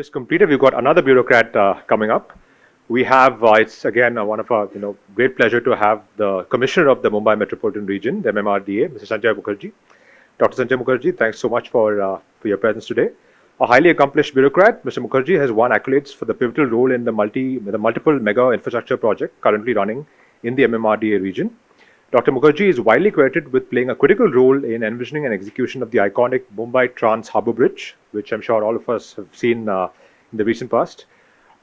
just completed. We've got another bureaucrat coming up. We have, it's again one of our, great pleasure to have the Commissioner of the Mumbai Metropolitan Region, the MMRDA, Mr. Sanjay Mukherjee. Dr. Sanjay Mukherjee, thanks so much for your presence today. A highly accomplished bureaucrat, Mr. Mukherjee has won accolades for the pivotal role in the multiple mega infrastructure project currently running in the MMRDA region. Dr. Mukherjee is widely credited with playing a critical role in envisioning and execution of the iconic Mumbai Trans harbour bridge, which I'm sure all of us have seen in the recent past,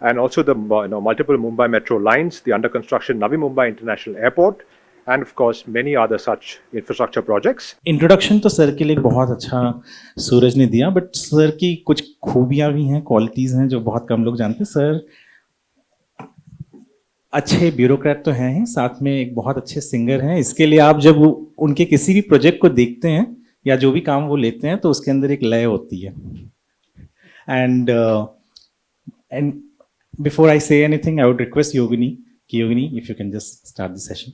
and also the multiple Mumbai metro lines, the under construction Navi Mumbai International Airport, and of course many other such infrastructure projects. Introduction तो sir के लिए बहुत अच्छा सूरज ने दिया, but sir की कुछ खूबियां भी हैं, क्वालिटीज हैं जो बहुत कम लोग जानते हैं. सर अच्छे ब्यूरोक्रेट तो हैं ही, साथ में एक बहुत अच्छे सिंगर हैं. इसके लिए आप जब उनके किसी भी प्रोजेक्ट को देखते हैं या जो भी काम वो लेते हैं तो उसके अंदर एक लय होती है. And before I say anything, I would request Yogini if you can just start the session.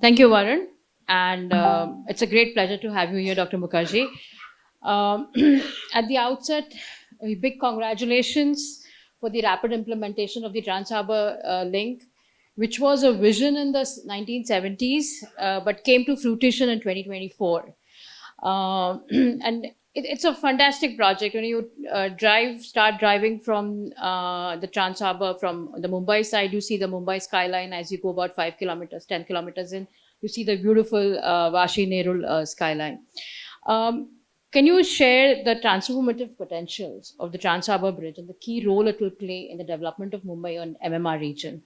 Thank you, Varun. And it's a great pleasure to have you here, Dr. Mukherjee. At the outset, a big congratulations for the rapid implementation of the Trans-Harbour link, which was a vision in the 1970s, but came to fruition in 2024. And it's a fantastic project. When you start driving from the Trans-Harbour from the Mumbai side, you see the Mumbai skyline as you go about 5 kilometers, 10 kilometers in. You see the beautiful Vashi Nerul skyline. Can you share the transformative potentials of the Trans-Harbour Bridge and the key role it will play in the development of Mumbai and MMR region?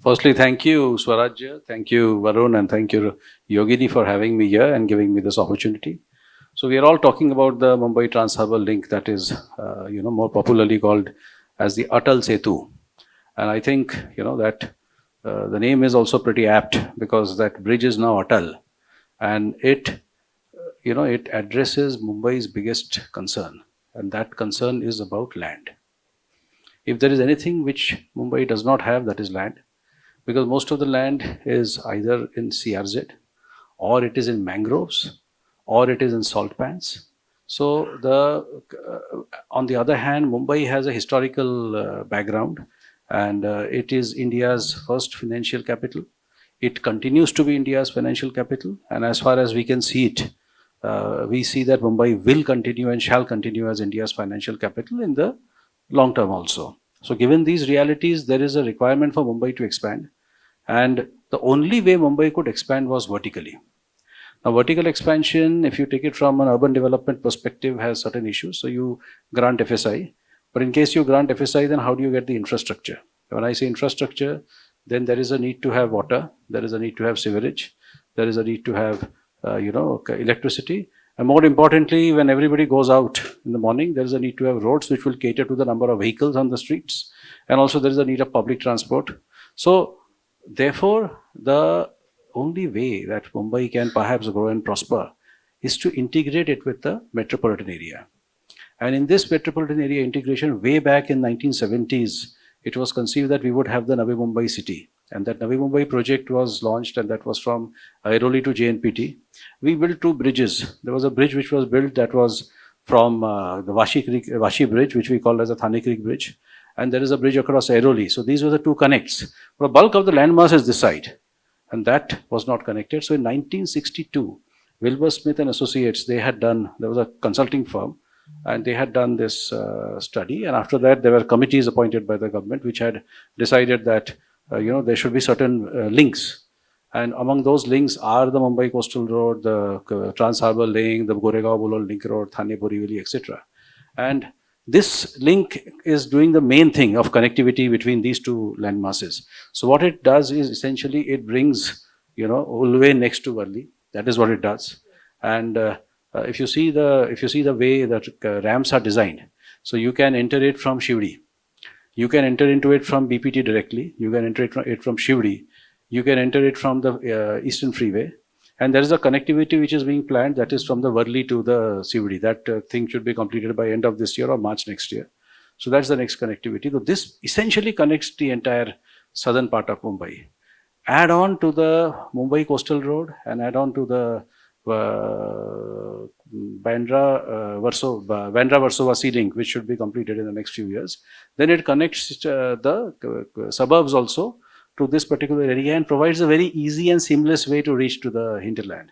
Firstly, thank you, Swarajya. Thank you, Varun, and thank you, Yogini, for having me here and giving me this opportunity. So we are all talking about the Mumbai Trans-Harbour link, that is, more popularly called as the Atal Setu. And I think, that the name is also pretty apt because that bridge is now Atal, and it addresses Mumbai's biggest concern, and that concern is about land. If there is anything which Mumbai does not have, that is land, because most of the land is either in CRZ, or it is in mangroves, or it is in salt pans. So on the other hand, Mumbai has a historical background, and it is India's first financial capital. It continues to be India's financial capital, and as far as we can see it, we see that Mumbai will continue and shall continue as India's financial capital in the long term also. So given these realities, there is a requirement for Mumbai to expand, and the only way Mumbai could expand was vertically. Now, vertical expansion, if you take it from an urban development perspective, has certain issues. So you grant FSI. But in case you grant FSI, then how do you get the infrastructure? When I say infrastructure, then there is a need to have water, there is a need to have sewerage, there is a need to have, electricity. And more importantly, when everybody goes out in the morning, there is a need to have roads which will cater to the number of vehicles on the streets. And also there is a need of public transport. So therefore, the only way that Mumbai can perhaps grow and prosper is to integrate it with the metropolitan area. And in this metropolitan area integration, way back in 1970s, it was conceived that we would have the Navi Mumbai city. And that Navi Mumbai project was launched, and that was from Airoli to JNPT. We built 2 bridges. There was a bridge which was built that was from the Vashi Bridge, which we call as the Thane Creek Bridge. And there is a bridge across Airoli. So these were the 2 connects. But the bulk of the landmass is this side. And that was not connected. So in 1962, Wilbur Smith and Associates, there was a consulting firm, and they had done this study. And after that, there were committees appointed by the government which had decided that there should be certain links. And among those links are the Mumbai Coastal Road, the Trans-Harbour Link, the Goregaon-Bulol Link Road, Thane-Borivali, etc. And this link is doing the main thing of connectivity between these 2 landmasses. So what it does is essentially it brings, Ulve next to Worli. That is what it does. And if you see the way that ramps are designed, so you can enter it from Shivdi. You can enter into it from BPT directly. You can enter it from Shivdi. You can enter it from the Eastern Freeway. And there is a connectivity which is being planned, that is from the Worli to the Shivdi. That thing should be completed by end of this year or March next year. So that's the next connectivity. So this essentially connects the entire southern part of Mumbai. add on to the Mumbai Coastal Road and add on to the Bandra-Versova link, which should be completed in the next few years. Then it connects the suburbs also to this particular area and provides a very easy and seamless way to reach to the hinterland.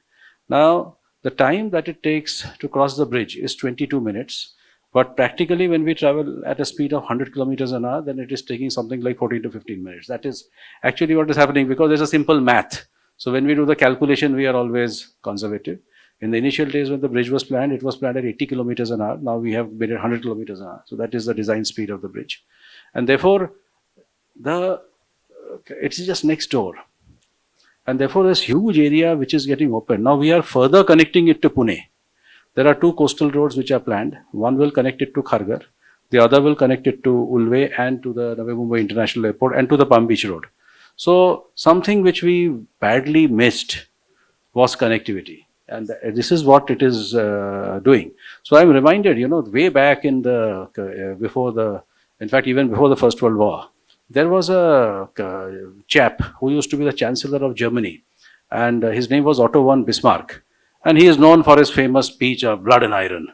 Now, the time that it takes to cross the bridge is 22 minutes. But practically, when we travel at a speed of 100 kilometers an hour, then it is taking something like 14 to 15 minutes. That is actually what is happening, because there's a simple math. So when we do the calculation, we are always conservative. In the initial days when the bridge was planned, it was planned at 80 kilometers an hour. Now we have made it 100 kilometers an hour. So that is the design speed of the bridge. And therefore, it's just next door. And therefore, this huge area which is getting open. Now we are further connecting it to Pune. There are two coastal roads which are planned. One will connect it to Kharghar. The other will connect it to Ulve and to the Navi Mumbai International Airport and to the Palm Beach Road. So something which we badly missed was connectivity. And this is what it is doing. So I'm reminded, way back in the, in fact, even before the First World War, there was a chap who used to be the Chancellor of Germany. And his name was Otto von Bismarck. And he is known for his famous speech of blood and iron.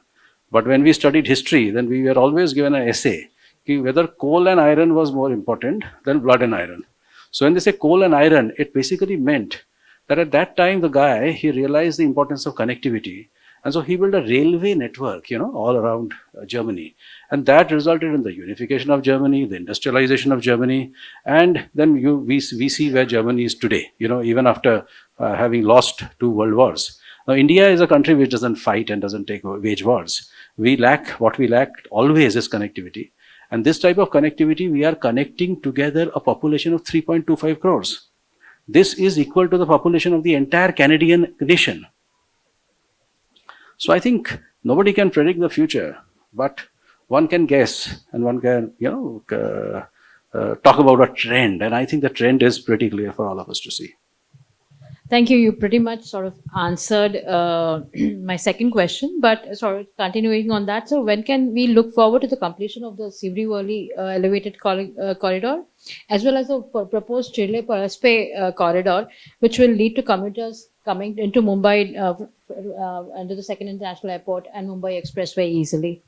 But when we studied history, then we were always given an essay whether coal and iron was more important than blood and iron. So when they say coal and iron, it basically meant that at that time the guy, he realized the importance of connectivity. And so he built a railway network, all around Germany. And that resulted in the unification of Germany, the industrialization of Germany. And then we see where Germany is today, even after having lost 2 world wars. Now, India is a country which doesn't fight and doesn't wage wars. What we lack always is connectivity. And this type of connectivity, we are connecting together a population of 3.25 crores. This is equal to the population of the entire Canadian nation. So I think nobody can predict the future, but one can guess and one can, talk about a trend. And I think the trend is pretty clear for all of us to see. Thank you. You pretty much sort of answered my second question, but sort of continuing on that. So when can we look forward to the completion of the CLY Elevated Corridor, as well as the proposed CLY Corridor, which will lead to commuters coming into Mumbai under the Second International Airport and Mumbai Expressway easily?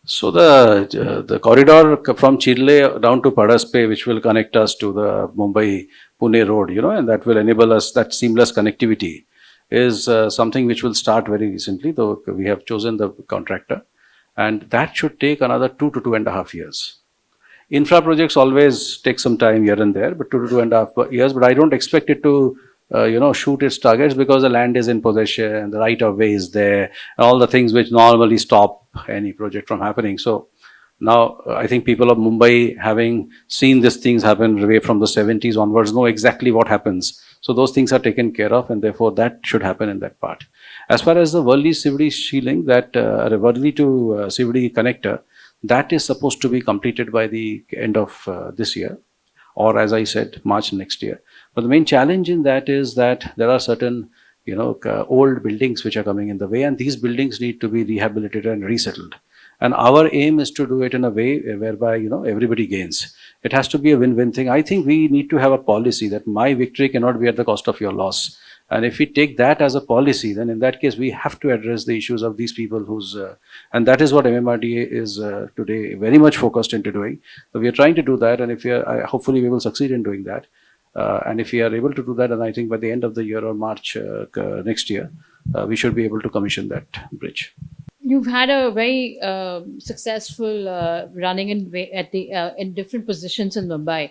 So the corridor from CLY down to Padaspe, which will connect us to the Mumbai-Pune road, and that will enable us that seamless connectivity, is something which will start very recently, though we have chosen the contractor. And that should take another 2 to 2.5 years. Infra projects always take some time here and there, but 2 to 2.5 years. But I don't expect it to shoot its targets, because the land is in possession, the right of way is there, and all the things which normally stop any project from happening. So now I think people of Mumbai, having seen these things happen away from the 70s onwards, know exactly what happens. So those things are taken care of, and therefore that should happen in that part. As far as the Worli-Sivdi link, that Worli to Sivdi connector, that is supposed to be completed by the end of this year, or as I said, March next year. But the main challenge in that is that there are certain, old buildings which are coming in the way, and these buildings need to be rehabilitated and resettled. And our aim is to do it in a way whereby, everybody gains. It has to be a win-win thing. I think we need to have a policy that my victory cannot be at the cost of your loss. And if we take that as a policy, then in that case, we have to address the issues of these people and that is what MMRDA is today very much focused into doing. So we are trying to do that, and hopefully we will succeed in doing that. And if we are able to do that, and I think by the end of the year or March next year, we should be able to commission that bridge. You've had a very successful running in different positions in Mumbai,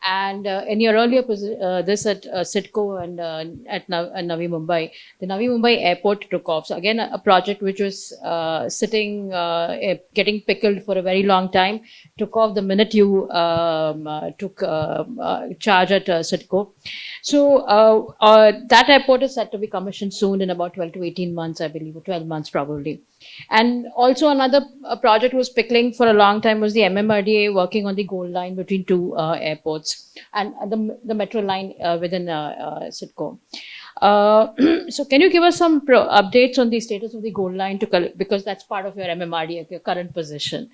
and in your earlier this at CIDCO and at Navi Mumbai, the Navi Mumbai Airport took off. So again, a project which was getting pickled for a very long time, took off the minute you took charge at CIDCO. So that airport is set to be commissioned soon in about 12 to 18 months, I believe, or 12 months probably. And also another project was pickling for a long time was the MMRDA working on the gold line between two airports and the metro line within CIDCO. So can you give us some updates on the status of the gold line because that's part of your MMRDA, your current position?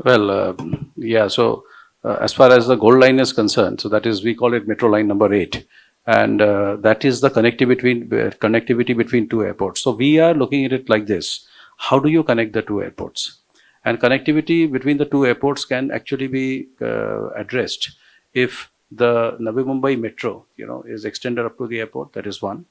Well, yeah, so as far as the gold line is concerned, so that is, we call it Metro Line number 8. And that is the connectivity between two airports. So we are looking at it like this. How do you connect the two airports? And connectivity between the two airports can actually be addressed if the Navi Mumbai Metro, is extended up to the airport. That is one.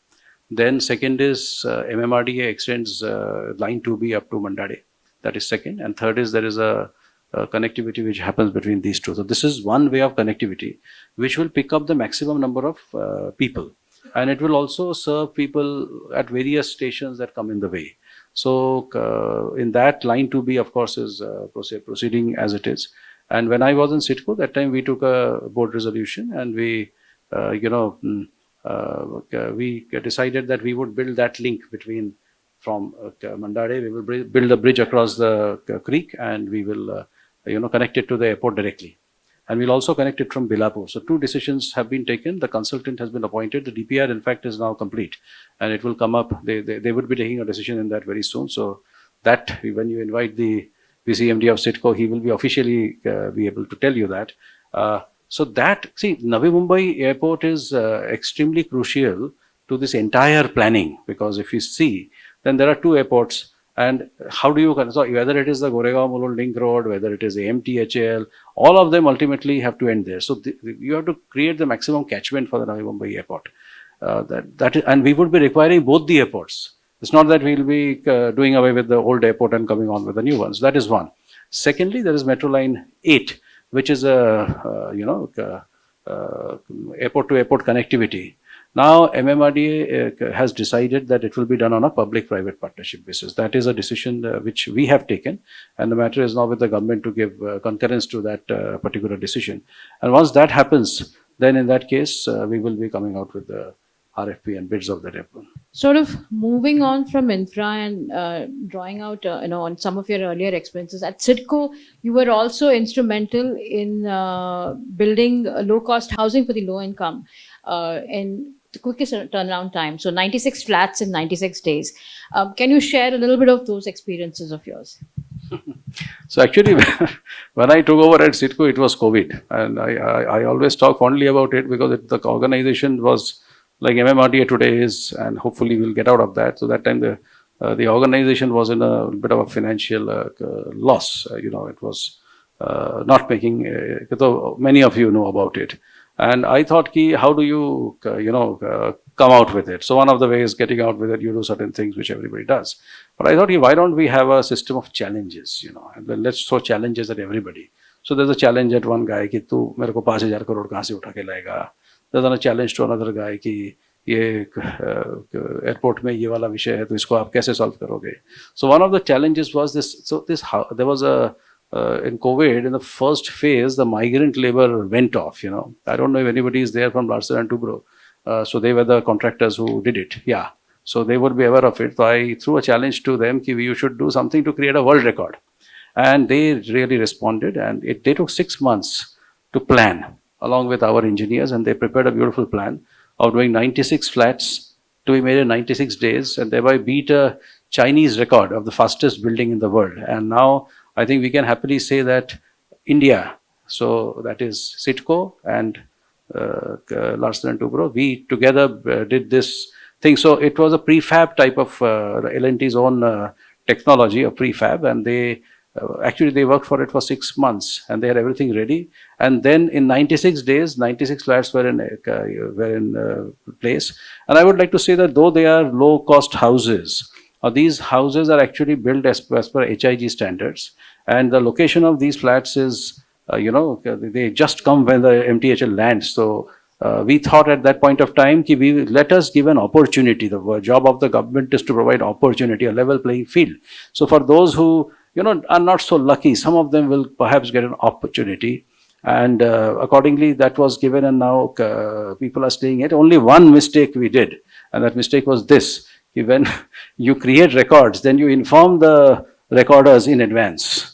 Then second is MMRDA extends line 2B up to Mandade. That is second. And third is there is a connectivity which happens between these two. So this is one way of connectivity which will pick up the maximum number of people, and it will also serve people at various stations that come in the way. So in that, line 2B of course is proceeding as it is. And when I was in CITCO, that time we took a board resolution, and we we decided that we would build that link between from Mandade. We will build a bridge across the creek, and we will connect it to the airport directly. And we'll also connect it from Bilapur. So two decisions have been taken. The consultant has been appointed. The DPR, in fact, is now complete, and it will come up. They would be taking a decision in that very soon. So that, when you invite the VCMD of CITCO, he will be officially be able to tell you that. So that, see, Navi Mumbai Airport is extremely crucial to this entire planning, because if you see, then there are two airports. And how do you, so whether it is the Goregaon Mulund Link Road, whether it is the MTHL, all of them ultimately have to end there. So you have to create the maximum catchment for the Navi Mumbai Airport. And we would be requiring both the airports. It's not that we'll be doing away with the old airport and coming on with the new ones. That is one. Secondly, there is Metro Line 8, which is a airport to airport connectivity. Now, MMRDA has decided that it will be done on a public-private partnership basis. That is a decision which we have taken, and the matter is now with the government to give concurrence to that particular decision. And once that happens, then in that case, we will be coming out with the RFP and bids of that airport. Sort of moving on from infra and drawing out, on some of your earlier experiences at CITCO, you were also instrumental in building low-cost housing for the low income in the quickest turnaround time. So 96 flats in 96 days. Can you share a little bit of those experiences of yours? So actually, when I took over at CITCO, it was COVID, and I always talk fondly about it because the organization was like MMRDA today is, and hopefully we'll get out of that. So that time the organization was in a bit of a financial loss. It was not making, many of you know about it. And I thought, how do you, come out with it? So one of the ways getting out with it, you do certain things which everybody does. But I thought, why don't we have a system of challenges, and then let's throw challenges at everybody. So there's a challenge at one guy, ki tu mere ko 5,000 crore kahan se utha ke layega. There's a challenge to another guy, ki ye airport mein ye wala vishay hai, to isko aap kaise solve karoge? So one of the challenges was this. So there was a in COVID, in the first phase, the migrant labor went off. I don't know if anybody is there from Larsen and Toubro. So they were the contractors who did it. Yeah. So they would be aware of it. So I threw a challenge to them, ki you should do something to create a world record. And they really responded, and they took 6 months to plan along with our engineers, and they prepared a beautiful plan of doing 96 flats to be made in 96 days, and thereby beat a Chinese record of the fastest building in the world. And now I think we can happily say that India, so that is CITCO and Larsen and Toubro, we together did this thing. So it was a prefab type of L&T's own technology, a prefab, and they worked for it for 6 months, and they had everything ready. And then in 96 days, 96 flats were in place. And I would like to say that though they are low-cost houses, these houses are actually built as per HIG standards, and the location of these flats is, they just come when the MTHL lands. So we thought at that point of time, let us give an opportunity. The job of the government is to provide opportunity, a level playing field. So for those who are not so lucky, some of them will perhaps get an opportunity. And accordingly, that was given, and now people are staying it. Only one mistake we did, and that mistake was this. When you create records, then you inform the recorders in advance.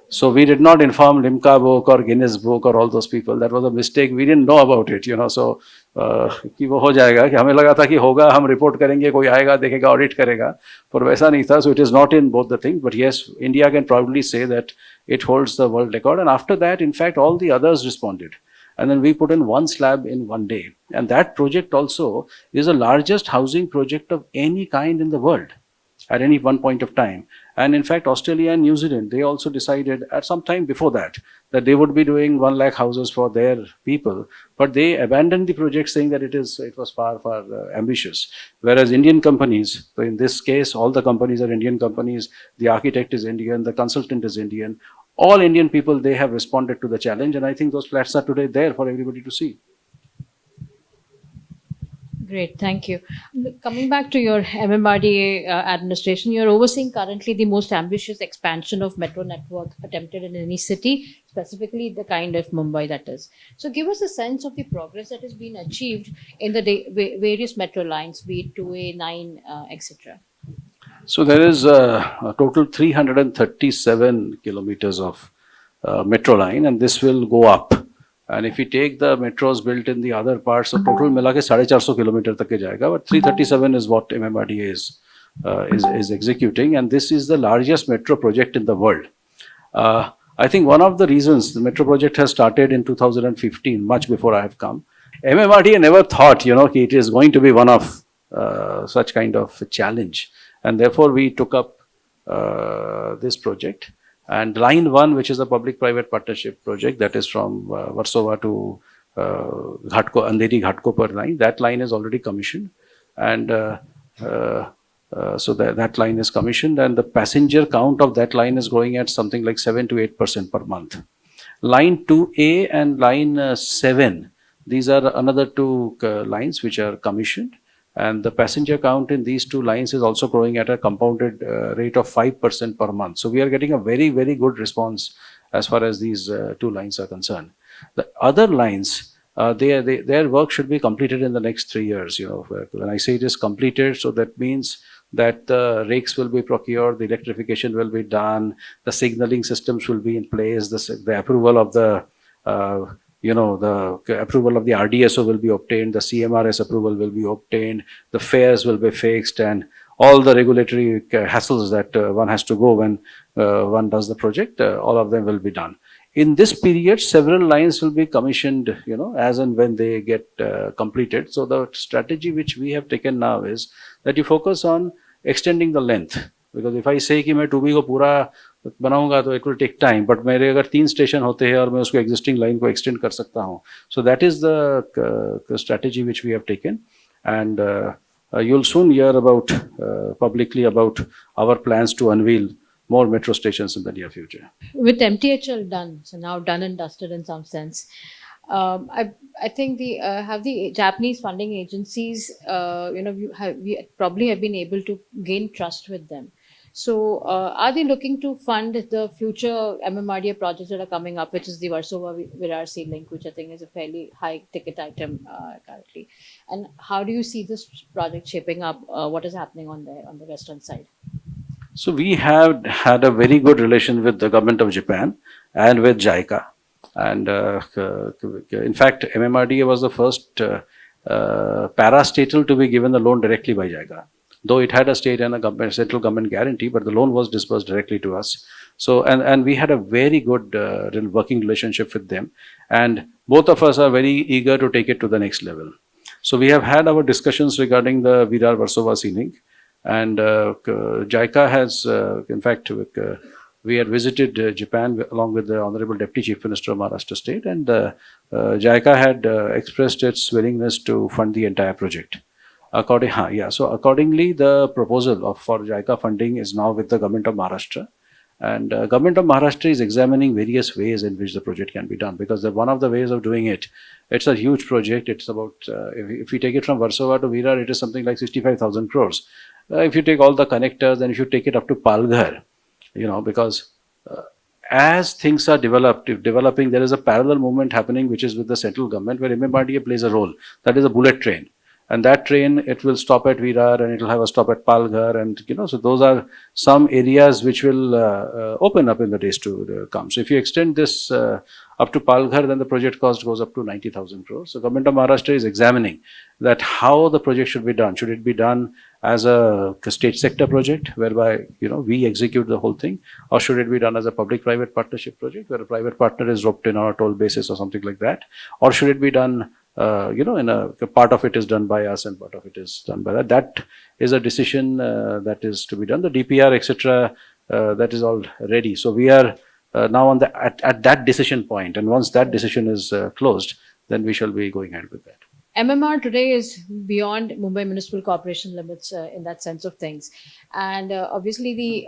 So we did not inform Limca book or Guinness book or all those people. That was a mistake. We didn't know about it, you know. So कि वो हो जाएगा कि हमें लगा था कि होगा, हम report करेंगे, कोई आएगा देखेगा audit करेगा, पर वैसा नहीं था. So it is not in both the things. But yes, India can proudly say that it holds the world record. And after that, in fact, all the others responded. And then we put in one slab in one day. And that project also is the largest housing project of any kind in the world at any one point of time. And in fact, Australia and New Zealand, they also decided at some time before that they would be doing 1 lakh houses for their people, but they abandoned the project saying that it was far ambitious. Whereas Indian companies, so in this case, all the companies are Indian companies, the architect is Indian, the consultant is Indian, all Indian people, they have responded to the challenge, and I think those flats are today there for everybody to see. Great, thank you. Coming back to your MMRDA administration, you're overseeing currently the most ambitious expansion of metro network attempted in any city, specifically the kind of Mumbai that is. So give us a sense of the progress that has been achieved in the various metro lines, be it 2A, 9, etc. So there is a total 337 kilometers of metro line, and this will go up. And if we take the metros built in the other parts, so total मिला के 450 kilometre तक के जाएगा. But 337 is what MMRDA is executing, and this is the largest metro project in the world. I think one of the reasons the metro project has started in 2015, much before I have come. MMRDA never thought, you know, it is going to be one of such kind of challenge, and therefore we took up this project. And line 1, which is a public-private partnership project, that is from Warsaw to Andheri Ghatkopar line, that line is already commissioned. And so that line is commissioned, and the passenger count of that line is growing at something like 7 to 8% per month. Line 2A and line 7, these are another two lines which are commissioned. And the passenger count in these two lines is also growing at a compounded rate of 5% per month. So we are getting a very, very good response as far as these two lines are concerned. The other lines, their work should be completed in the next 3 years. You know, when I say it is completed, so that means that the rakes will be procured, the electrification will be done, the signaling systems will be in place, the approval of the the approval of the RDSO will be obtained, the CMRS approval will be obtained, the fares will be fixed, and all the regulatory hassles that one has to go when one does the project, all of them will be done. In this period, several lines will be commissioned, you know, as and when they get completed. So the strategy which we have taken now is that you focus on extending the length. Because if I say कि मैं 2B को पूरा बनाऊंगा तो it will take time, but मेरे अगर 3 station होते हैं और मैं उसको existing line को extend कर सकता हूँ. So that is the strategy which we have taken, and you'll soon hear about publicly about our plans to unveil more metro stations in the near future. With MTHL done, so now done and dusted in some sense, I think have the Japanese funding agencies, we probably have been able to gain trust with them. So are they looking to fund the future MMRDA projects that are coming up, which is the Warsaw-Virar Sea Link, which I think is a fairly high ticket item currently? And how do you see this project shaping up? What is happening on the western side? So we have had a very good relation with the government of Japan and with JICA. And in fact, MMRDA was the first parastatal to be given the loan directly by JICA. Though it had a state and a central government guarantee, but the loan was disbursed directly to us. So, and we had a very good working relationship with them. And both of us are very eager to take it to the next level. So we have had our discussions regarding the Virar-Warsaw Sea Link. And JICA has, in fact, we had visited Japan along with the Honorable Deputy Chief Minister of Maharashtra State, and JICA had expressed its willingness to fund the entire project. So accordingly, the proposal for JICA funding is now with the Government of Maharashtra, and Government of Maharashtra is examining various ways in which the project can be done, because one of the ways of doing it, it's a huge project. It's about, if we take it from Warsaw to Virar, it is something like 65,000 crores. If you take all the connectors, and if you take it up to Palghar, you know, because as things are developing, there is a parallel movement happening, which is with the central government, where MMRDA plays a role. That is a bullet train. And that train, it will stop at Virar and it will have a stop at Palghar, and so those are some areas which will open up in the days to come. So if you extend this up to Palghar, then the project cost goes up to 90,000 crores. So Government of Maharashtra is examining that how the project should be done. Should it be done as a state sector project whereby we execute the whole thing, or should it be done as a public-private partnership project where a private partner is roped in on a toll basis or something like that, or should it be done in a part of it is done by us and part of it is done by that. That is a decision that is to be done. The DPR, etc., that is all ready. So we are now on at that decision point, and once that decision is closed, then we shall be going ahead with that. MMR today is beyond Mumbai Municipal Corporation limits in that sense of things. And obviously the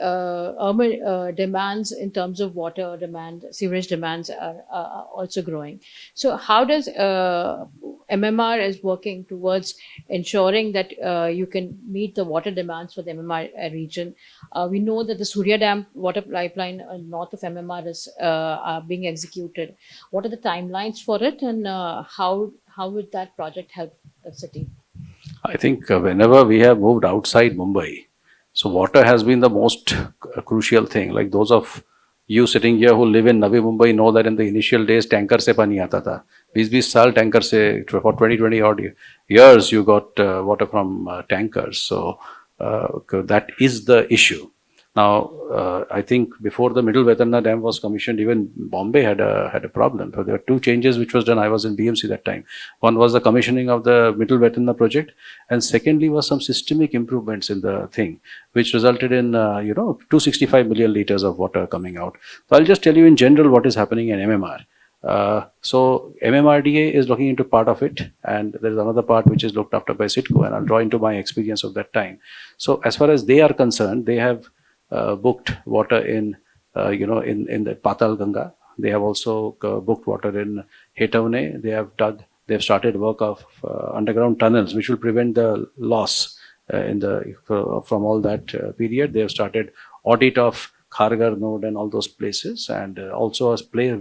urban demands in terms of water demand, sewerage demands are also growing. So how does MMR is working towards ensuring that you can meet the water demands for the MMR region? We know that the Surya Dam water pipeline north of MMR is being executed. What are the timelines for it, and how would that project help the city? I think whenever we have moved outside Mumbai, so water has been the most crucial thing. Like those of you sitting here who live in Navi Mumbai know that in the initial days, tanker se pani aata tha. 20 saal tanker se, for 20 odd years, you got water from tankers. So that is the issue. Now, I think before the Middle Vetanna Dam was commissioned, even Bombay had a problem. So there were two changes which was done. I was in BMC that time. One was the commissioning of the Middle Vetanna project, and secondly was some systemic improvements in the thing, which resulted in 265 million liters of water coming out. So I'll just tell you in general what is happening in MMR. So MMRDA is looking into part of it, and there is another part which is looked after by CITCO, and I'll draw into my experience of that time. So as far as they are concerned, they have booked water in the Patal Ganga. They have also booked water in Hetavne. They've started work of underground tunnels, which will prevent the loss from all that period. They have started audit of Kharghar node and all those places, and also a place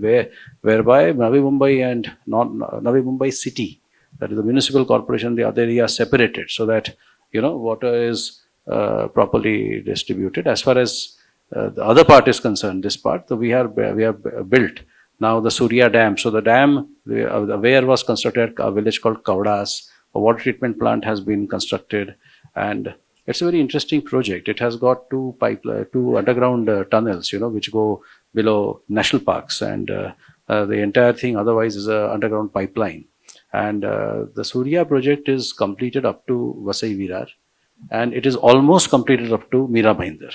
whereby Navi Mumbai and Navi Mumbai city, that is the municipal corporation, the other area separated, so that water is properly distributed. As far as the other part is concerned, this part, so we have built now the Surya Dam. So the dam where was constructed a village called Kavdas. A water treatment plant has been constructed, and it's a very interesting project. It has got two underground tunnels, which go below national parks, and the entire thing otherwise is a underground pipeline. And the Surya project is completed up to Vasai Virar, and it is almost completed up to Mira Bhinder.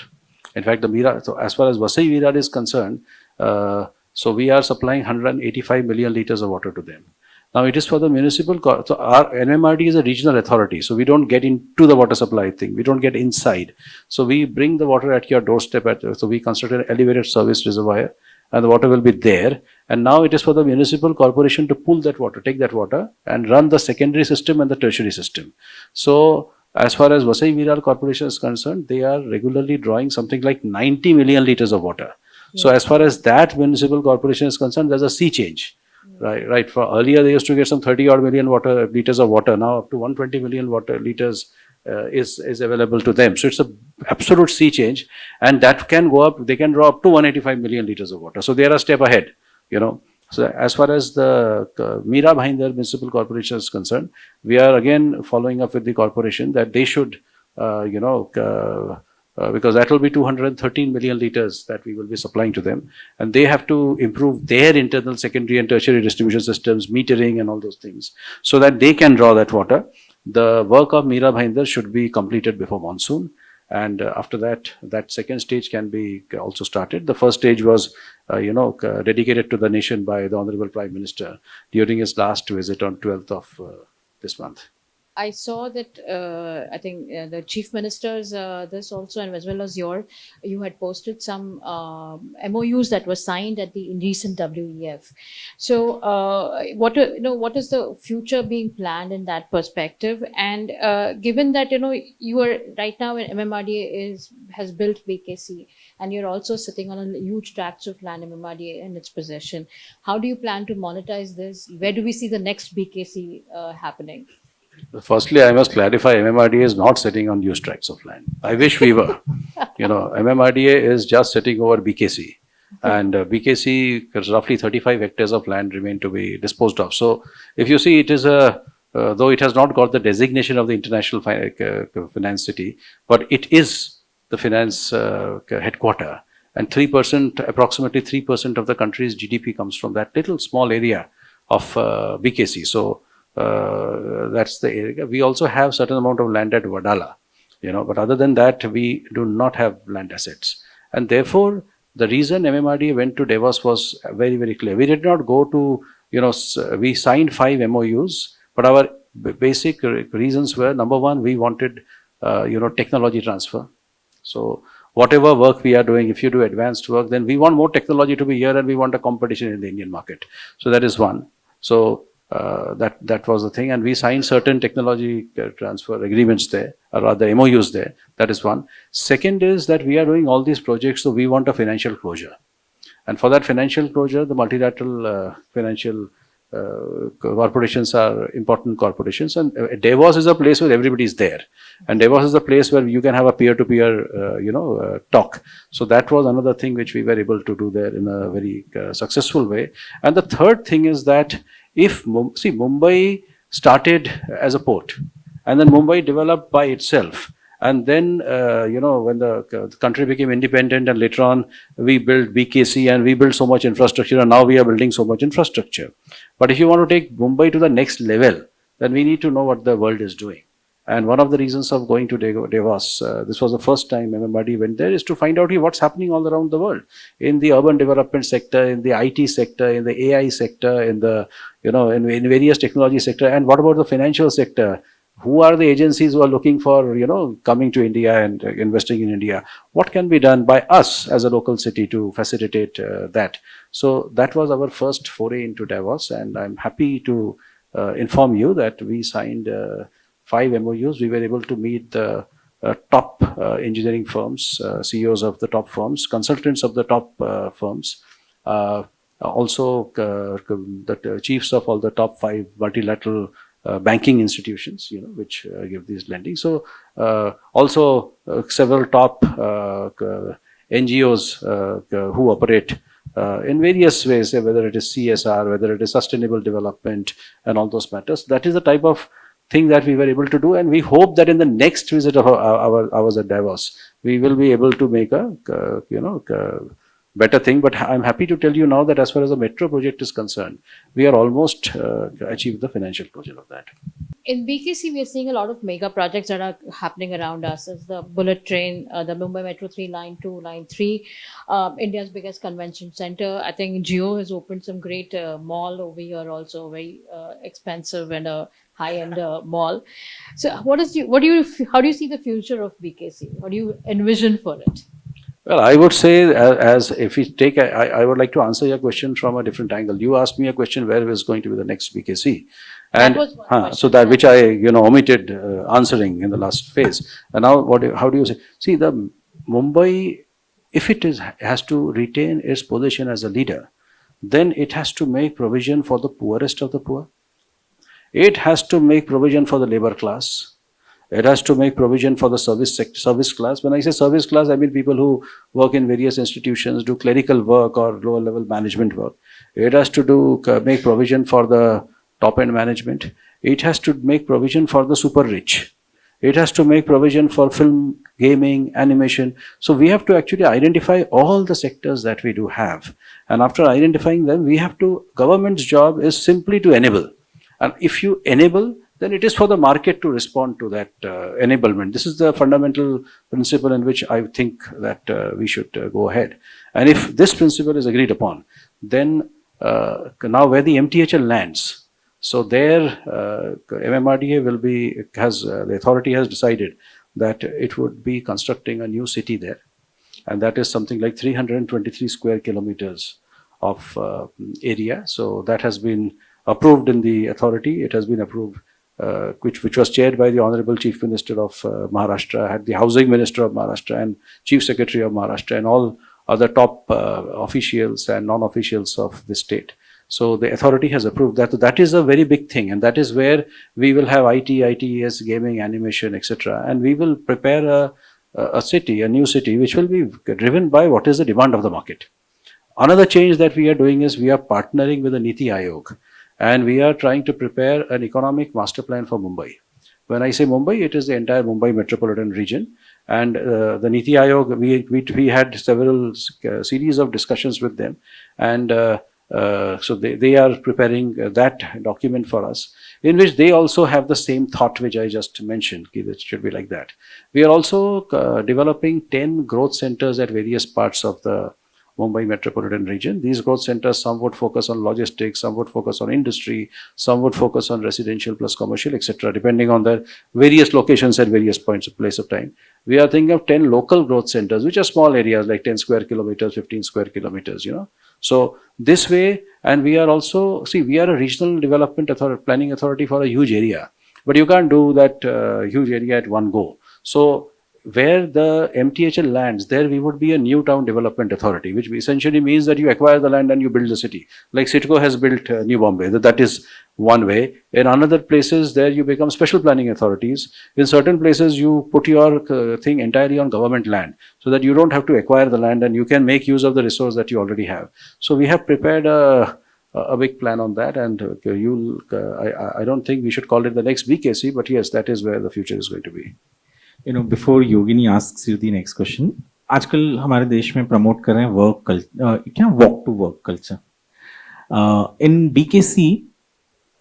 In fact, so as far as Vasai Virar is concerned, so we are supplying 185 million liters of water to them. Now it is for the municipal, so our MMRD is a regional authority, so we don't get into the water supply thing, we don't get inside. So we bring the water at your doorstep, so we construct an elevated service reservoir, and the water will be there. And now it is for the municipal corporation to pull that water, take that water, and run the secondary system and the tertiary system. So as far as Vasai Virar Corporation is concerned, they are regularly drawing something like 90 million liters of water. Yeah. So as far as that municipal corporation is concerned, there's a sea change. Yeah. Right. For earlier, they used to get some 30 odd million liters of water. Now up to 120 million liters is available to them. So it's an absolute sea change, and that can go up. They can draw up to 185 million liters of water. So they are a step ahead. So as far as the Mira Bhinder Municipal Corporation is concerned, we are again following up with the corporation that they should, because that will be 213 million liters that we will be supplying to them, and they have to improve their internal secondary and tertiary distribution systems, metering and all those things, so that they can draw that water. The work of Mira Bhinder should be completed before monsoon. And after that, that second stage can be also started. The first stage was, dedicated to the nation by the Honorable Prime Minister during his last visit on 12th of this month. I saw that I think the chief ministers this also, and as well as you had posted some MOUs that were signed at the recent WEF. So what is the future being planned in that perspective? And given that you are right now in MMRDA has built BKC, and you're also sitting on a huge tracts of land MMRDA in its possession, how do you plan to monetize this? Where do we see the next BKC happening? Firstly, I must clarify, MMRDA is not sitting on huge tracts of land. I wish we were. MMRDA is just sitting over BKC. And BKC, there's roughly 35 hectares of land remain to be disposed of. So if you see, it is though it has not got the designation of the international finance city, but it is the finance headquarter. And 3%, approximately 3% of the country's GDP comes from that little small area of BKC. So that's the area. We also have certain amount of land at Wadala, but other than that, we do not have land assets. And therefore, the reason MMRDA went to Davos was very, very clear. We did not go to, we signed 5 MOUs, but our basic reasons were, number one, we wanted, technology transfer. So whatever work we are doing, if you do advanced work, then we want more technology to be here and we want a competition in the Indian market. So that is one. So that was the thing. And we signed certain technology transfer agreements there, or rather MOUs there. That is one. Second is that we are doing all these projects, so we want a financial closure. And for that financial closure, the multilateral financial corporations are important corporations, and Davos is a place where everybody is there, and Davos is a place where you can have a peer-to-peer, talk. So that was another thing which we were able to do there in a very successful way. And the third thing is that if Mumbai started as a port, and then Mumbai developed by itself. And then, when the country became independent and later on we built BKC and we built so much infrastructure and now we are building so much infrastructure. But if you want to take Mumbai to the next level, then we need to know what the world is doing. And one of the reasons of going to Davos, this was the first time MMRDA went there, is to find out what's happening all around the world. In the urban development sector, in the IT sector, in the AI sector, in the, in various technology sector. And what about the financial sector? Who are the agencies who are looking for, coming to India and investing in India? What can be done by us as a local city to facilitate that? So that was our first foray into Davos, and I'm happy to inform you that we signed 5 MOUs. We were able to meet the top engineering firms, CEOs of the top firms, consultants of the top firms, also the chiefs of all the top 5 multilateral banking institutions, which give these lending. So also several top NGOs who operate in various ways, whether it is CSR, whether it is sustainable development and all those matters. That is the type of thing that we were able to do, and we hope that in the next visit of ours at Davos, we will be able to make a better thing. But I'm happy to tell you now that as far as the metro project is concerned, we are almost achieved the financial closure of that. In BKC, we are seeing a lot of mega projects that are happening around us. It's the bullet train, the Mumbai Metro 3, Line 2, Line 3, India's biggest convention center. I think Jio has opened some great mall over here, also very expensive and a high-end mall. So how do you see the future of BKC? How do you envision for it? Well, I would say, as if we take, I would like to answer your question from a different angle. You asked me a question, where is going to be the next BKC? And that was one question. so that which I omitted answering in the last phase. And now how do you say? See, the Mumbai, if it has to retain its position as a leader, then it has to make provision for the poorest of the poor. It has to make provision for the labor class. It has to make provision for the service class. When I say service class, I mean people who work in various institutions, do clerical work or lower level management work. It has to make provision for the top end management. It has to make provision for the super rich. It has to make provision for film, gaming, animation. So we have to actually identify all the sectors that we do have. And after identifying them, government's job is simply to enable. And if you enable, then it is for the market to respond to that enablement. This is the fundamental principle in which I think that we should go ahead. And if this principle is agreed upon, then now where the MTHL lands, so there MMRDA the authority has decided that it would be constructing a new city there. And that is something like 323 square kilometers of area. So that has been approved in the authority. It has been approved, which was chaired by the Honorable Chief Minister of Maharashtra, had the Housing Minister of Maharashtra and Chief Secretary of Maharashtra and all other top officials and non-officials of the state. So the authority has approved that. So that is a very big thing, and that is where we will have IT, ITES, gaming, animation, etc. And we will prepare a new city, which will be driven by what is the demand of the market. Another change that we are doing is we are partnering with the Niti Aayog, and we are trying to prepare an economic master plan for Mumbai. When I say Mumbai, it is the entire Mumbai Metropolitan Region. And the Niti Aayog, we had several series of discussions with them, and so they are preparing that document for us, in which they also have the same thought which I just mentioned, that it should be like that. We are also developing 10 growth centers at various parts of the Mumbai Metropolitan Region. These growth centers, some would focus on logistics, some would focus on industry, some would focus on residential plus commercial, etc., depending on their various locations at various points of place of time. We are thinking of 10 local growth centers, which are small areas like 10 square kilometers, 15 square kilometers, So this way, and we are also, we are a regional development planning authority for a huge area, but you can't do that huge area at one go. So where the MTHL lands, there we would be a new town development authority, which essentially means that you acquire the land and you build the city. Like Citco has built New Bombay, that is one way. In another places, there you become special planning authorities. In certain places, you put your thing entirely on government land, so that you don't have to acquire the land and you can make use of the resource that you already have. So we have prepared a big plan on that, and I don't think we should call it the next BKC, but yes, that is where the future is going to be. Before Yogini asks you the next question, आजकल हमारे देश में promote कर रहे हैं work culture, क्या walk to work culture. In BKC,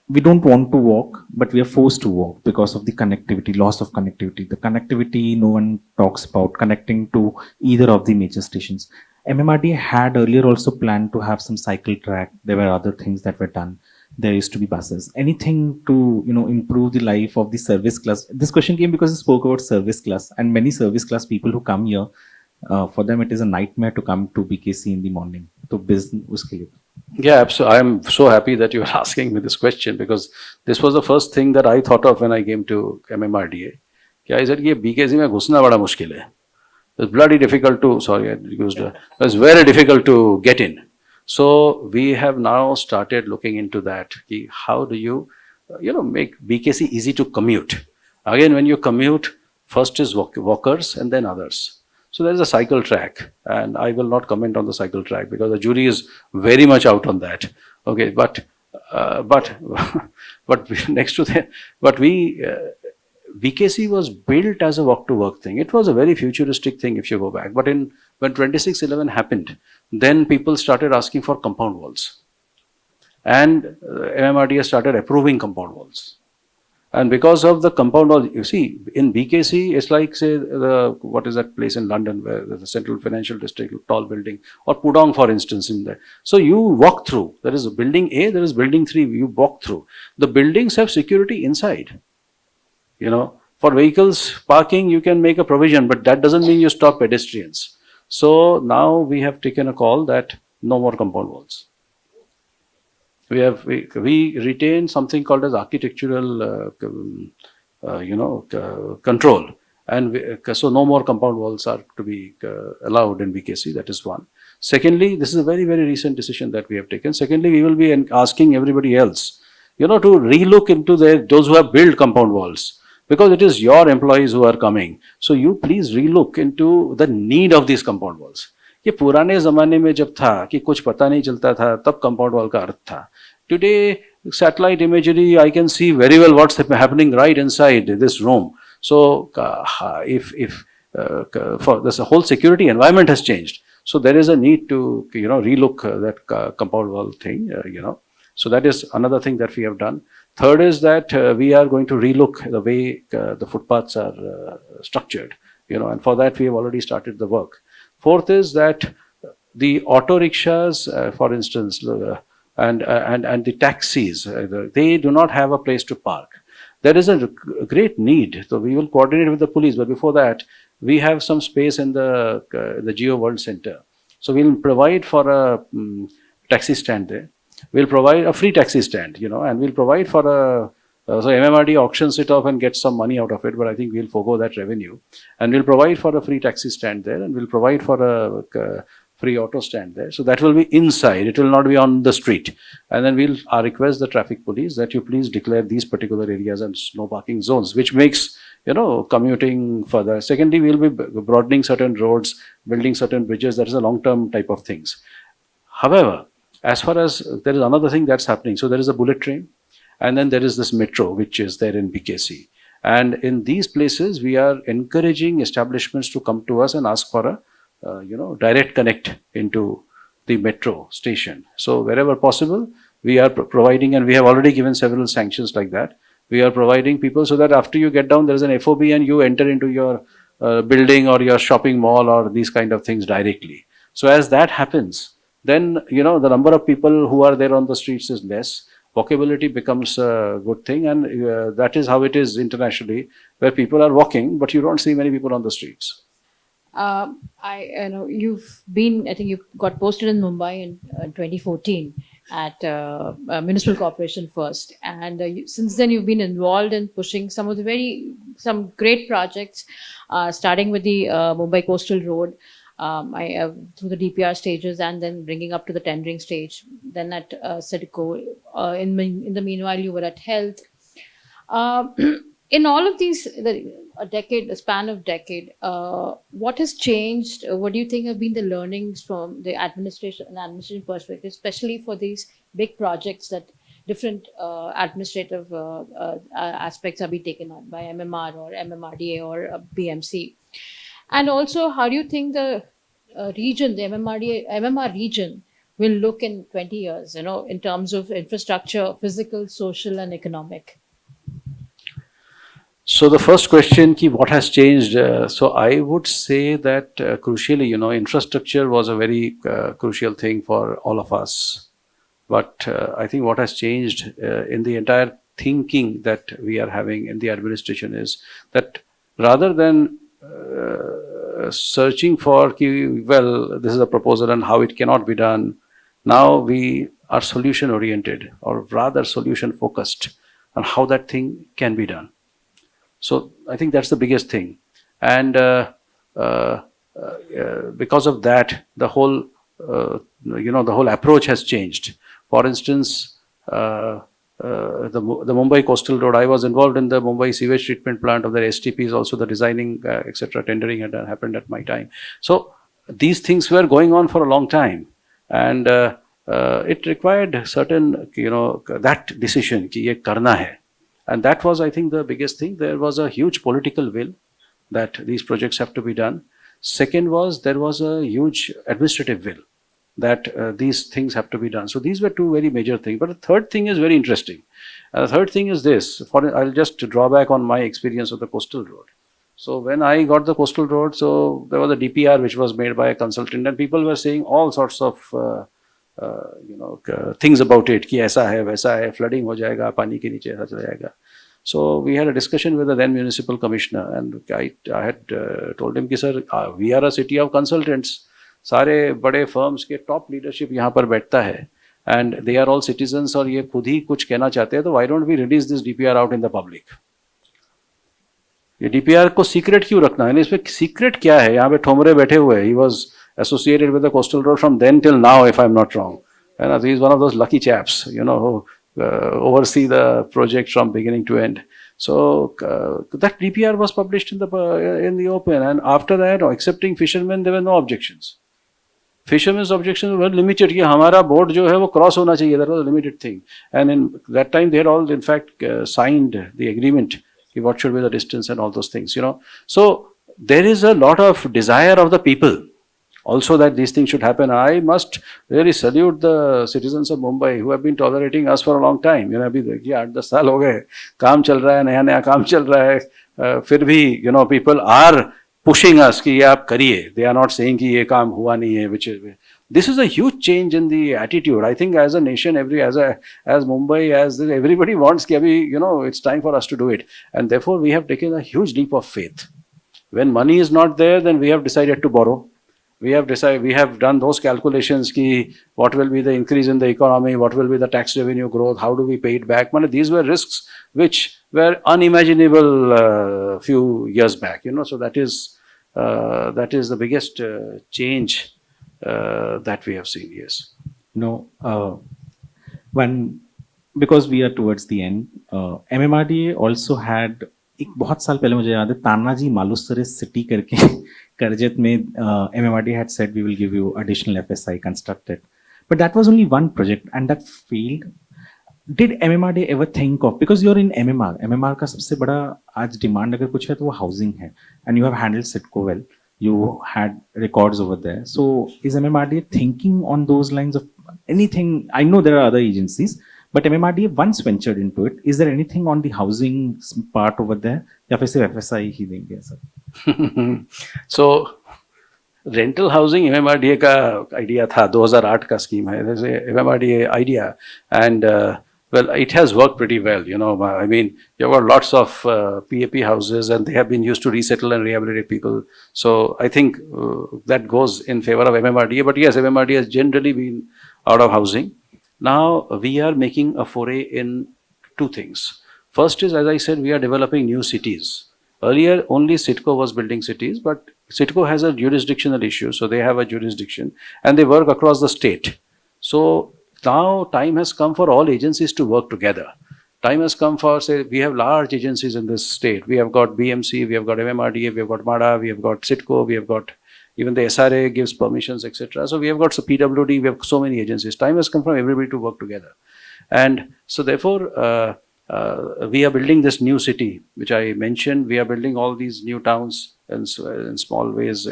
we don't want to walk, but we are forced to walk because of the connectivity, loss of connectivity. The connectivity, no one talks about connecting to either of the major stations. MMRDA had earlier also planned to have some cycle track. There were other things that were done. There used to be buses. Anything to, improve the life of the service class? This question came because you spoke about service class, and many service class people who come here, for them it is a nightmare to come to BKC in the morning. So business uske liye. Yeah, absolutely. I am so happy that you are asking me this question, because this was the first thing that I thought of when I came to MMRDA. I said, BKC mein ghusna bada mushkil hai. It's bloody difficult to, it's very difficult to get in. So we have now started looking into that. How do you, make BKC easy to commute? Again, when you commute, first is walkers and then others. So there is a cycle track, and I will not comment on the cycle track because the jury is very much out on that. Okay, but next to that, BKC was built as a walk-to-work thing. It was a very futuristic thing if you go back. But when 2611 happened, then people started asking for compound walls. And MMRDA started approving compound walls. And because of the compound wall, you see, in BKC, it's like, say, what is that place in London where the Central Financial District, tall building, or Pudong, for instance, in there. So you walk through. There is building A, there is building 3, you walk through. The buildings have security inside. For vehicles parking, you can make a provision, but that doesn't mean you stop pedestrians. So now we have taken a call that no more compound walls. We retain something called as architectural, control, and so no more compound walls are to be allowed in BKC. That is one. Secondly, this is a very, very recent decision that we have taken. Secondly, we will be asking everybody else, to relook into those who have built compound walls. Because it is your employees who are coming. So you please relook into the need of these compound walls. ये पुराने ज़माने में जब था कि कुछ पता नहीं चलता था, तब compound wall का अर्थ था. Today, satellite imagery, I can see very well what's happening right inside this room. So for this whole security environment has changed. So there is a need to, relook that compound wall thing, So that is another thing that we have done. Third is that we are going to relook the way the footpaths are structured, and for that we have already started the work. Fourth is that the auto rickshaws, for instance, and the taxis, they do not have a place to park. There is a great need, so we will coordinate with the police. But before that, we have some space in the Geo World Center, so we will provide for a taxi stand there. We'll provide a free taxi stand, and we'll provide for so MMRD auctions it off and gets some money out of it, but I think we'll forgo that revenue. And we'll provide for a free taxi stand there, and we'll provide for free auto stand there. So that will be inside. It will not be on the street. And then I'll request the traffic police that you please declare these particular areas as no parking zones, which makes, commuting further. Secondly, we'll be broadening certain roads, building certain bridges. That is a long-term type of things. However, as far as there is another thing that's happening. So there is a bullet train, and then there is this metro, which is there in BKC. And in these places, we are encouraging establishments to come to us and ask for a, direct connect into the metro station. So wherever possible, we are providing, and we have already given several sanctions like that. We are providing people so that after you get down, there is an FOB and you enter into your building or your shopping mall or these kind of things directly. So as that happens, then, the number of people who are there on the streets is less. Walkability becomes a good thing, and that is how it is internationally, where people are walking, but you don't see many people on the streets. I know you've been, I think you got posted in Mumbai in 2014 at Municipal Corporation first, and since then you've been involved in pushing some great projects, starting with the Mumbai Coastal Road, through the DPR stages, and then bringing up to the tendering stage. Then at CIDCO, in the meanwhile you were at Health. In all of these, a span of decade, what has changed? What do you think have been the learnings from the administration perspective, especially for these big projects that different administrative aspects are being taken on by MMR or MMRDA or BMC? And also, how do you think the region, the MMR region, will look in 20 years, in terms of infrastructure, physical, social, and economic? So the first question, what has changed? So I would say that crucially, infrastructure was a very crucial thing for all of us. But I think what has changed in the entire thinking that we are having in the administration is that rather than searching for, this is a proposal and how it cannot be done, now we are solution oriented, or rather solution focused on how that thing can be done. So I think that's the biggest thing. And because of that, the whole approach has changed. For instance, the Mumbai Coastal Road, I was involved in the Mumbai sewage treatment plant of the STPs, also the designing, etc. Tendering had happened at my time. So these things were going on for a long time, and it required certain, that decision ki ye karna hai. And that was, I think, the biggest thing. There was a huge political will that these projects have to be done. Second was, there was a huge administrative will that these things have to be done. So these were two very major things. But the third thing is very interesting. The third thing is this. I'll just draw back on my experience of the coastal road. So when I got the coastal road, so there was a DPR which was made by a consultant, and people were saying all sorts of things about it, ki aisa hai, waisa hai, flooding ho jayega, pani ke niche aa jayega. So we had a discussion with the then municipal commissioner, and I had told him ki sir, we are a city of consultants. सारे बड़े firms के top leadership यहाँ पर बैठता है, and they are all citizens और ये खुद ही कुछ कहना चाहते हैं, तो why don't we release this DPR out in the public? ये DPR को secret क्यों रखना है? इसमें secret क्या है? यहाँ पे ठोमरे बैठे हुए हैं. He was associated with the coastal road from then till now, if I'm not wrong. And he's one of those lucky chaps, who oversee the project from beginning to end. So that DPR was published in the open, and after that, accepting fishermen, there were no objections. Fishermen's objections were limited. कि हमारा boat जो है वो cross होना चाहिए. That was a limited thing. And in that time, they had all, in fact, signed the agreement. What should be the distance and all those things, So there is a lot of desire of the people also that these things should happen. I must really salute the citizens of Mumbai who have been tolerating us for a long time. अभी देखिए 8-10 साल हो गए, काम चल रहा है, नया काम चल रहा है, फिर भी people are pushing us कि ये आप करिए. They are not saying कि ये काम हुआ नहीं है, this is a huge change in the attitude. I think as a nation, as Mumbai, as everybody wants कि अभी it's time for us to do it, and therefore we have taken a huge leap of faith. When money is not there, then we have decided to borrow. We have done those calculations ki what will be the increase in the economy, what will be the tax revenue growth, how do we pay it back. These were risks which were unimaginable few years back, so that is the biggest change that we have seen. Yes. Because we are towards the end, MMRDA also had एक बहुत साल पहले मुझे याद है Tanaji Malusare city करके करजत में MMRDA had said we will give you additional FSI constructed, but that was only one project and that failed. Did MMRDA ever think of, because you're in MMR का सबसे बड़ा आज डिमांड अगर कुछ है तो वो हाउसिंग है, and you have handled Sitco well, you had records over there, so is MMRDA thinking on those lines of anything? I know there are other agencies, but MMRDA once ventured into it. Is there anything on the housing part over there? या फिर सिर्फ FSI ही देंगे sir? So rental housing MMRDA का idea था, 2008 का scheme है. There's a MMRDA idea, and well, it has worked pretty well. You know, I mean, you've got lots of PAP houses, and they have been used to resettle and rehabilitate people. So I think that goes in favor of MMRDA. But yes, MMRDA has generally been out of housing. Now we are making a foray in two things. First is, as I said, we are developing new cities. Earlier, only Sitco was building cities, but Sitco has a jurisdictional issue, so they have a jurisdiction, and they work across the state. So now time has come for all agencies to work together. Time has come for, say, we have large agencies in this state. We have got BMC, we have got MMRDA, we have got MADA, we have got Sitco, we have got even the SRA gives permissions, etc. So we have got PWD, we have so many agencies. Time has come for everybody to work together. And so therefore, we are building this new city, which I mentioned. We are building all these new towns in small ways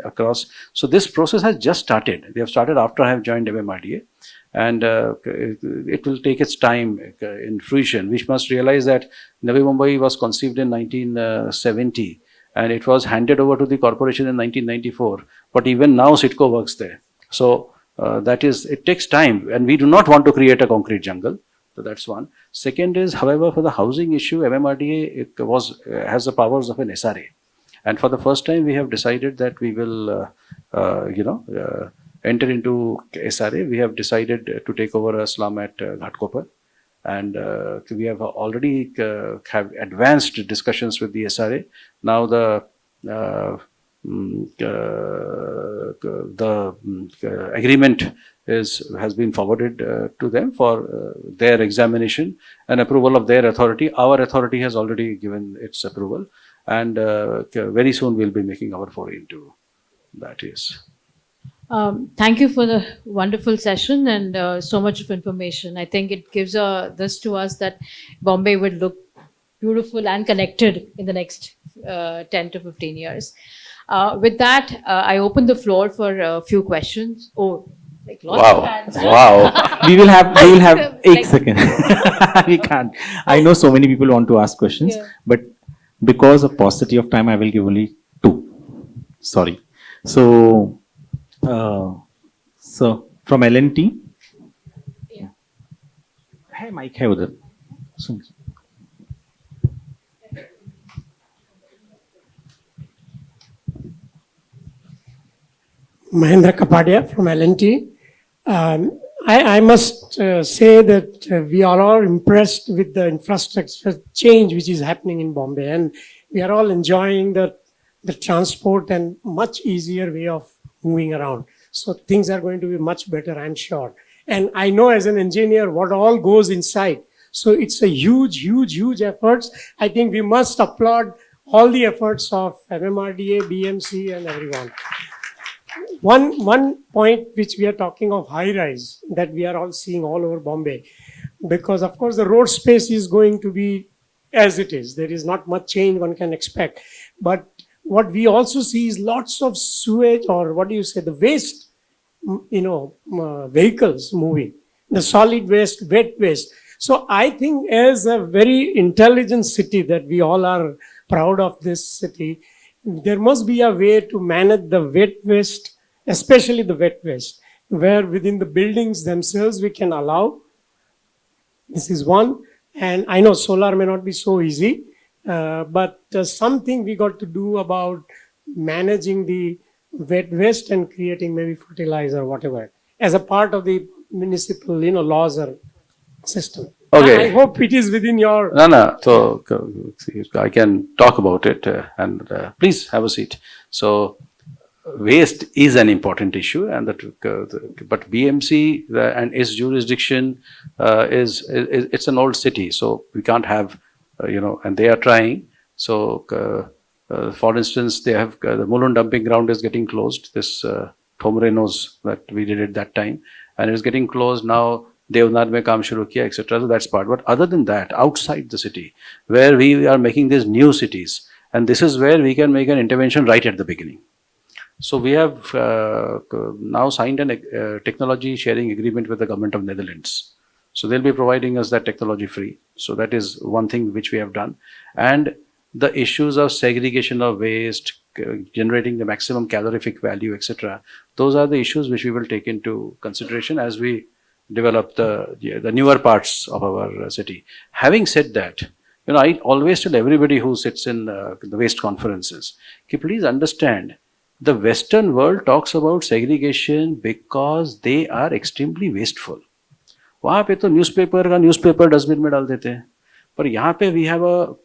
across. So this process has just started. They have started after I have joined MMRDA. And it will take its time in fruition. We must realize that Navi Mumbai was conceived in 1970. And it was handed over to the corporation in 1994. But even now, Sitco works there. So that is, it takes time, and we do not want to create a concrete jungle. So that's one. Second is, however, for the housing issue, MMRDA has the powers of an SRA, and for the first time, we have decided that we will, enter into SRA. We have decided to take over a slum at Ghatkopar. And we have already have advanced discussions with the SRA. Now the agreement has been forwarded to them for their examination and approval of their authority. Our authority has already given its approval, and very soon we'll be making our foray into that. Yes. Thank you for the wonderful session and so much of information. I think it gives this to us that Bombay would look beautiful and connected in the next 10 to 15 years. With that, I open the floor for a few questions. Oh, like lots of hands. Wow. we will have 8 seconds. We can't. I know so many people want to ask questions, but because of paucity of time, I will give only 2. Sorry. So from L&T, hey, mic hai udhar. Mahendra Kapadia from L&T. I must say that we are all impressed with the infrastructure change which is happening in Bombay, and we are all enjoying the transport and much easier way of moving around. So things are going to be much better, I'm sure. And I know as an engineer what all goes inside. So it's a huge efforts. I think we must applaud all the efforts of MMRDA, BMC and everyone. One point which we are talking of high rise that we are all seeing all over Bombay, because of course the road space is going to be as it is. There is not much change one can expect. But what we also see is lots of sewage, or what do you say, the waste, vehicles moving, the solid waste, wet waste. So I think as a very intelligent city that we all are proud of this city, there must be a way to manage the wet waste, especially the wet waste, where within the buildings themselves we can allow. This is one. And I know solar may not be so easy, but something we got to do about managing the wet waste and creating maybe fertilizer or whatever as a part of the municipal laws or system. Okay. I hope it is within your... No. So I can talk about it, and please have a seat. So waste is an important issue, and but BMC and its jurisdiction it's an old city, so we can't have and they are trying. So for instance, they have the Mulund dumping ground is getting closed. This Thomre knows that we did it that time, and it's getting closed now. Devnar mein kaam shuru kiya, etc. So that's part. But other than that, outside the city, where we are making these new cities, and this is where we can make an intervention right at the beginning. So we have now signed a technology sharing agreement with the government of Netherlands. So they'll be providing us that technology free. So that is one thing which we have done. And the issues of segregation of waste, generating the maximum calorific value, etc. Those are the issues which we will take into consideration as we develop the newer parts of our city. Having said that, I always tell everybody who sits in the waste conferences, please understand, the Western world talks about segregation because they are extremely wasteful. वहाँ पे तो newspaper dustbin में डाल देते हैं, पर यहाँ पे we have a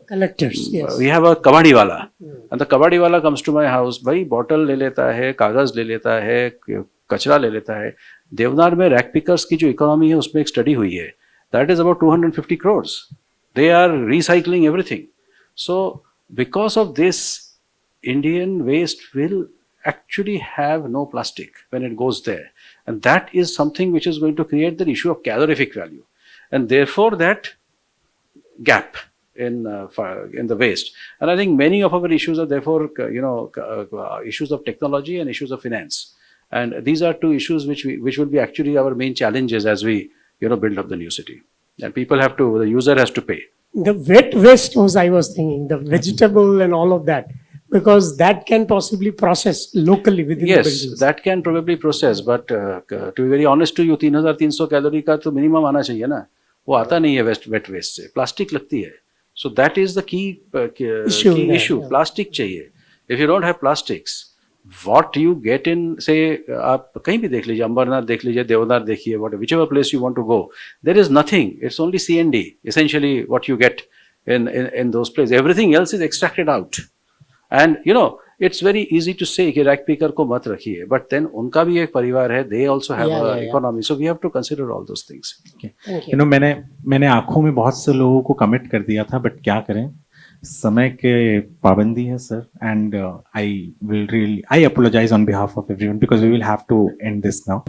collectors, yes. We have a कबाड़ी वाला, and the कबाड़ी वाला comes to my house, भाई बॉटल ले लेता है, कागज ले लेता है, कचरा ले लेता है. देवनार में रैक पिकर्स की जो इकोनॉमी है उसमें एक स्टडी हुई है, that is about 250 crores. They are recycling everything. So because of this, Indian waste will actually have no plastic when it goes there, and that is something which is going to create the issue of calorific value, and therefore that gap in the waste. And I think many of our issues are therefore issues of technology and issues of finance, and these are two issues which will be actually our main challenges as we build up the new city. And the user has to pay. The wet waste I was thinking, the vegetable and all of that, because that can possibly process locally within the buildings. Yes, that can probably process, but to be very honest to you, 3,300 calorie का तो minimum आना चाहिए ना, वो आता नहीं है wet waste से, plastic लगती है. So that is the key issue. Plastic चाहिए. If you don't have plastics, what you get in, say, आप कहीं भी देख लीजिए, अंबरनाथ देख लीजिए, देवनार देखिए, whichever place you want to go, there is nothing. It's only C&D, essentially what you get in those places. Everything else is extracted out. And it's very easy to say कि rack picker को मत रखिए, but then उनका भी एक परिवार है, they also have an economy, so we have to consider all those things. Okay. मैंने आंखों में बहुत से लोगों को कमिट कर दिया था, बट क्या करें, समय के पाबंदी है sir, and I apologize on behalf of everyone because we will have to end this now.